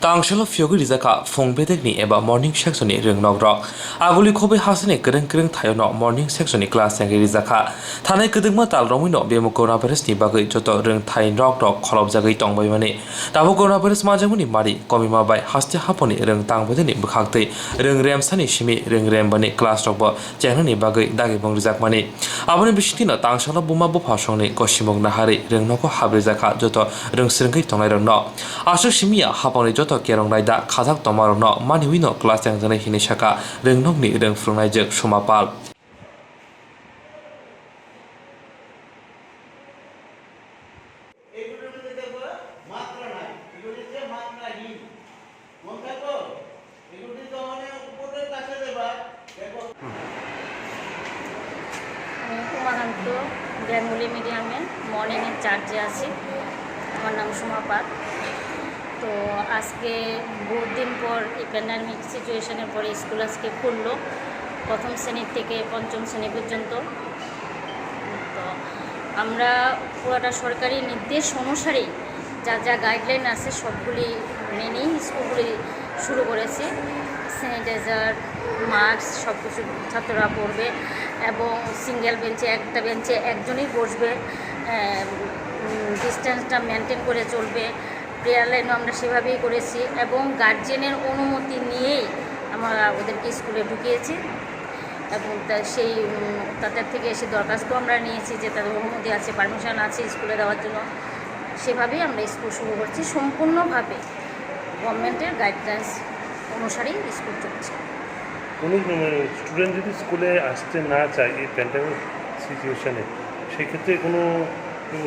Tangsalni fiyogi Rijakha Fongbedekni eba morning sectionni ringnogrok aguli khobe hasani kereng thayono morning sectionni class yangi Rijakha thanai kedengma talrongmino bemo coronavirus ni bagui joto ring thainrok rok kholobjagui tongbaimani tabo coronavirus majamuni mari komima bai haste haponi ring tangbedeni bkhaktai ring remsani Simi ring rembani class rokbo chengrani bagui Dagimung Rijakmani aboni bisitino Tangsalni buma bo phasongni kosimok nahari ring noko Rijakha joto ring sringkai tongnai rokno asuk Simiya Haphangni joto kerong raida khajak tomarokno maniwino class yangjani hini saka ringnokni ring frungnai sumapal Bengali মিডিয়ামে মর্নিংয়ের চার্জে আছি। আমার নাম সুমাপাত। তো আজকে বহুত দিন পর এই প্যান্ডামিক সিচুয়েশনের পরে স্কুল আজকে খুললো প্রথম শ্রেণী থেকে পঞ্চম শ্রেণী পর্যন্ত। তো আমরা পুরোটা সরকারি নির্দেশ অনুসারেই যা যা গাইডলাইন আছে সবগুলি মেনেই স্কুলগুলি শুরু করেছি। স্যানিটাইজার, মাস্ক সব কিছু ছাত্ররা পড়বে এবং সিঙ্গেল বেঞ্চে একটা বেঞ্চে একজনই বসবে, ডিস্টেন্সটা মেনটেন করে চলবে। প্রেয়ার লাইনও আমরা সেভাবেই করেছি এবং গার্জেনের অনুমতি নিয়েই আমরা ওদেরকে স্কুলে ঢুকিয়েছি এবং সেই তাদের থেকে এসে দরখাস্ত আমরা নিয়েছি যে তাদের অনুমতি আছে, পারমিশন আছে স্কুলে দেওয়ার জন্য। সেভাবেই আমরা স্কুল শুরু করছি, সম্পূর্ণভাবে গভর্নমেন্টের গাইডলাইন্স অনুসারেই স্কুল চলছে। কোনো স্টুডেন্ট যদি স্কুলে আসতে না চায় এই প্যান্ডামিক সিচুয়েশানে, সেক্ষেত্রে কোনো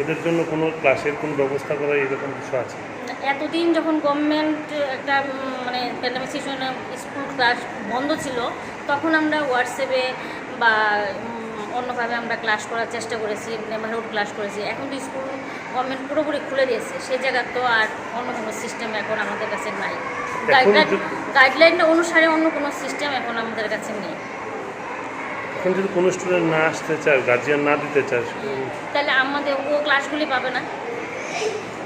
ওদের জন্য কোনো ক্লাসের কোনো ব্যবস্থা করা এরকম কিছু আছে? এতদিন যখন গভর্নমেন্ট একটা প্যান্ডামিক সিচুয়েশনে স্কুল ক্লাস বন্ধ ছিল, তখন আমরা হোয়াটসঅ্যাপে বা অন্যভাবে আমরা ক্লাস করার চেষ্টা করেছি, নেবারহুড ক্লাস করেছি। এখন তো স্কুল গভর্নমেন্ট পুরোপুরি খুলে দিয়েছে, সেই জায়গার তো আর অন্য কোনো সিস্টেম এখন আমাদের কাছে নাই। গাইডলাইন অনুসারে অন্য কোনো সিস্টেম এখন আমাদের কাছে নেই। এখন যদি কোনো স্টুডেন্ট না আসতে চায়, গার্জিয়ান না দিতে চায়, তাহলে আমাদের ও ক্লাসগুলি পাবে না।